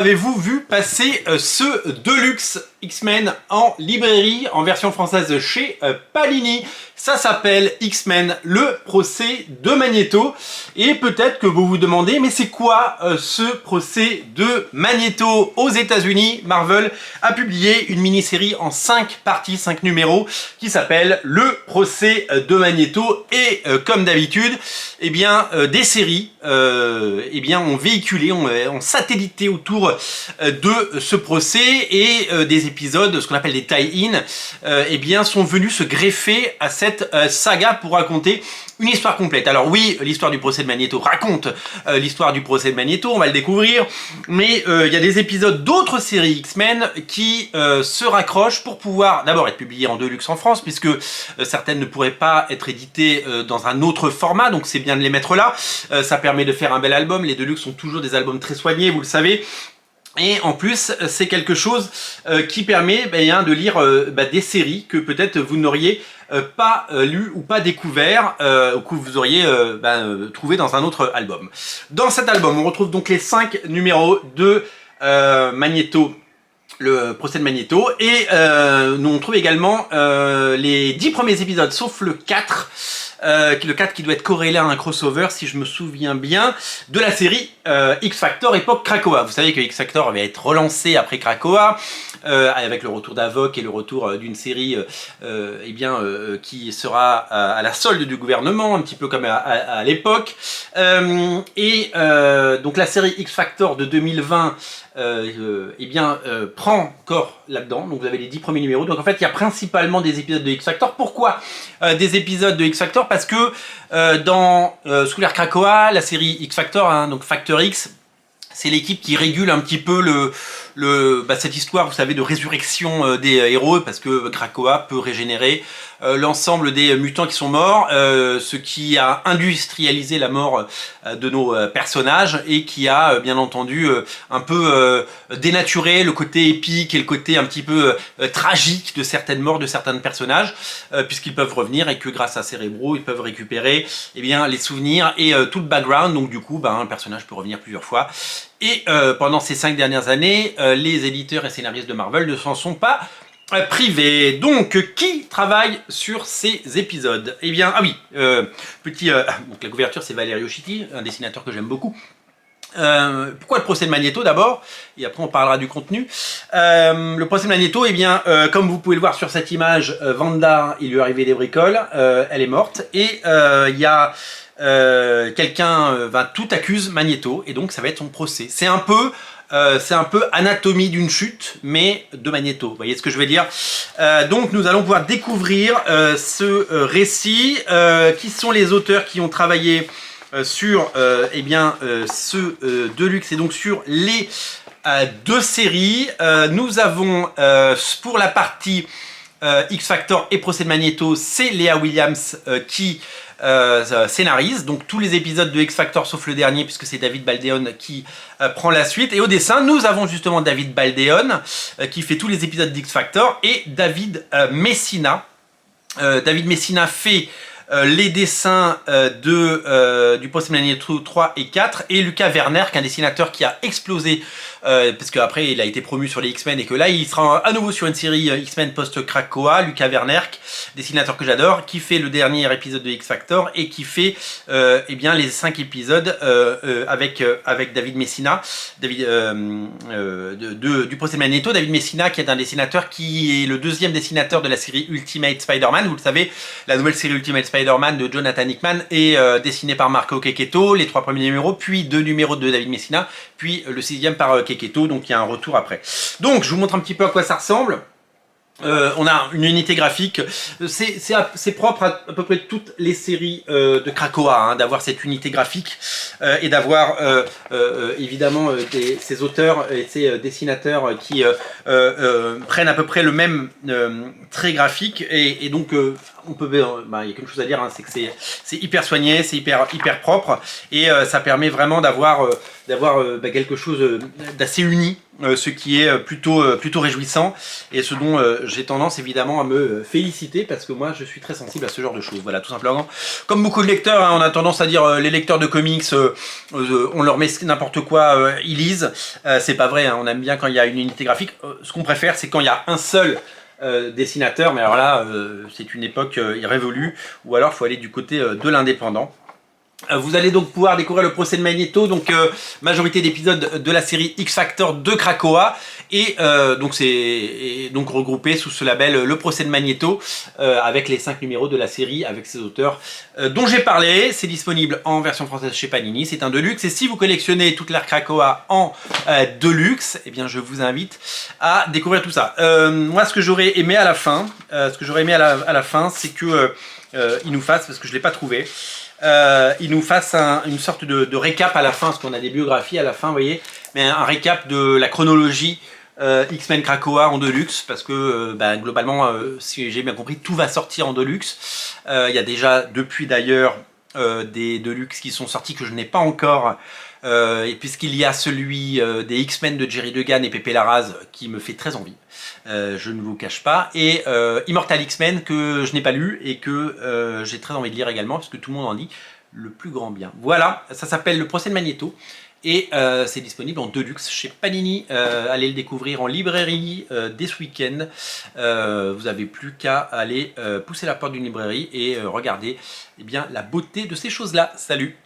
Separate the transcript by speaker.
Speaker 1: Avez-vous vu passer ce Deluxe X-Men en librairie, en version française chez Panini? Ça s'appelle X-Men, le procès de Magneto. Et peut-être que vous vous demandez, mais c'est quoi ce procès de Magneto? Aux États-Unis, Marvel a publié une mini-série en 5 parties, 5 numéros, qui s'appelle Le procès de Magneto. Et comme d'habitude, eh bien, des séries eh bien, ont véhiculé, ont satellité autour de ce procès, et des épisodes, ce qu'on appelle des tie-in, eh bien, sont venus se greffer à cette saga pour raconter une histoire complète. Alors oui, l'histoire du procès de Magneto raconte l'histoire du procès de Magneto, on va le découvrir, mais il y a des épisodes d'autres séries X-Men qui se raccrochent pour pouvoir d'abord être publiées en Deluxe en France, puisque certaines ne pourraient pas être éditées dans un autre format, donc c'est bien de les mettre là. Ça permet de faire un bel album, les Deluxe sont toujours des albums très soignés, vous le savez. Et en plus, c'est quelque chose qui permet de lire des séries que peut-être vous n'auriez pas lu ou pas découvert, ou que vous auriez trouvé dans un autre album. Dans cet album, on retrouve donc les 5 numéros de Magneto, le procès de Magneto, et nous on trouve également les 10 premiers épisodes, sauf le 4, le 4 qui doit être corrélé à un crossover, si je me souviens bien, de la série X-Factor époque Krakoa. Vous savez que X-Factor va être relancé après Krakoa, avec le retour d'Avoc et le retour d'une série qui sera à la solde du gouvernement, un petit peu comme à l'époque. Donc la série X-Factor de 2020 prend corps là-dedans. Donc vous avez les 10 premiers numéros. Donc en fait, il y a principalement des épisodes de X-Factor. Pourquoi des épisodes de X-Factor? Parce que sous l'ère Krakoa, la série X-Factor, donc Factor X, c'est l'équipe qui régule un petit peu cette histoire, vous savez, de résurrection des héros, parce que Krakoa peut régénérer l'ensemble des mutants qui sont morts, ce qui a industrialisé la mort de nos personnages, et qui a bien entendu un peu dénaturé le côté épique et le côté un petit peu tragique de certaines morts de certains personnages, puisqu'ils peuvent revenir, et que grâce à Cerebro, ils peuvent récupérer les souvenirs et tout le background. Donc du coup, un personnage peut revenir plusieurs fois. Et pendant ces 5 dernières années, les éditeurs et scénaristes de Marvel ne s'en sont pas privés. Donc, qui travaille sur ces épisodes? Eh bien, donc la couverture, c'est Valerio Schiti, un dessinateur que j'aime beaucoup. Pourquoi le procès de Magneto d'abord, et après on parlera du contenu. Le procès de Magneto, comme vous pouvez le voir sur cette image, Wanda, il lui est arrivé des bricoles, elle est morte, et il y a tout accuse Magneto, et donc ça va être son procès. C'est un peu Anatomie d'une chute, mais de Magneto. Vous voyez ce que je veux dire? Donc nous allons pouvoir découvrir ce récit. Qui sont les auteurs qui ont travaillé sur ce Deluxe, et donc sur les 2 séries. Nous avons pour la partie X-Factor et procès de Magneto, c'est Léa Williams qui scénarise donc tous les épisodes de X-Factor sauf le dernier, puisque c'est David Baldeón qui prend la suite. Et au dessin, nous avons justement David Baldeón qui fait tous les épisodes d'X-Factor, et David Messina. David Messina fait les dessins du procès de Magneto 3 et 4, et Lucas Werner, qui est un dessinateur qui a explosé, parce qu'après il a été promu sur les X-Men, et que là il sera à nouveau sur une série X-Men post-Krakoa. Lucas Werner, dessinateur que j'adore, qui fait le dernier épisode de X-Factor, et qui fait les 5 épisodes avec David Messina, du procès de Magneto. David Messina, qui est un dessinateur qui est le 2e dessinateur de la série Ultimate Spider-Man. Vous le savez, la nouvelle série Ultimate Spider-Man de Jonathan Hickman est dessiné par Marco Checchetto, les 3 premiers numéros, puis 2 numéros de David Messina, puis le 6e par Checchetto, donc il y a un retour après. Donc je vous montre un petit peu à quoi ça ressemble. On a une unité graphique, c'est propre à peu près toutes les séries de Krakoa, d'avoir cette unité graphique, et d'avoir évidemment ces auteurs et ces dessinateurs qui prennent à peu près le même trait graphique, et donc on peut, il y a quelque chose à dire, c'est que c'est hyper soigné, c'est hyper propre, et ça permet vraiment d'avoir quelque chose d'assez uni ce qui est plutôt réjouissant et ce dont j'ai tendance évidemment à me féliciter parce que moi je suis très sensible à ce genre de choses. Voilà, tout simplement. Comme beaucoup de lecteurs, hein, on a tendance à dire les lecteurs de comics, on leur met n'importe quoi, ils lisent. C'est pas vrai, hein, on aime bien quand il y a une unité graphique. Ce qu'on préfère, c'est quand il y a un seul dessinateur, mais alors là, c'est une époque révolue, ou alors il faut aller du côté de l'indépendant. Vous allez donc pouvoir découvrir le procès de Magneto, donc majorité d'épisodes de la série X Factor de Krakoa, et donc c'est donc regroupé sous ce label le procès de Magneto, avec les 5 numéros de la série, avec ses auteurs dont j'ai parlé. C'est disponible en version française chez Panini, c'est un Deluxe, et si vous collectionnez toute l'ère Krakoa en Deluxe, eh bien je vous invite à découvrir tout ça. Moi ce que j'aurais aimé à la fin, c'est que il nous fasse, parce que je ne l'ai pas trouvé, il nous fasse une sorte de récap à la fin, parce qu'on a des biographies à la fin, vous voyez, mais un récap de la chronologie X-Men Krakoa en Deluxe, parce que globalement, si j'ai bien compris, tout va sortir en Deluxe. Il y a déjà, depuis d'ailleurs, des Deluxe qui sont sortis que je n'ai pas encore, et puisqu'il y a celui des X-Men de Jerry Duggan et Pepe Larraz qui me fait très envie, je ne vous cache pas, et Immortal X-Men que je n'ai pas lu et que j'ai très envie de lire également parce que tout le monde en dit le plus grand bien. Voilà, ça s'appelle Le procès de Magneto et c'est disponible en Deluxe chez Panini. Allez le découvrir en librairie dès ce week-end. Vous n'avez plus qu'à aller pousser la porte d'une librairie et regarder eh bien, la beauté de ces choses-là. Salut!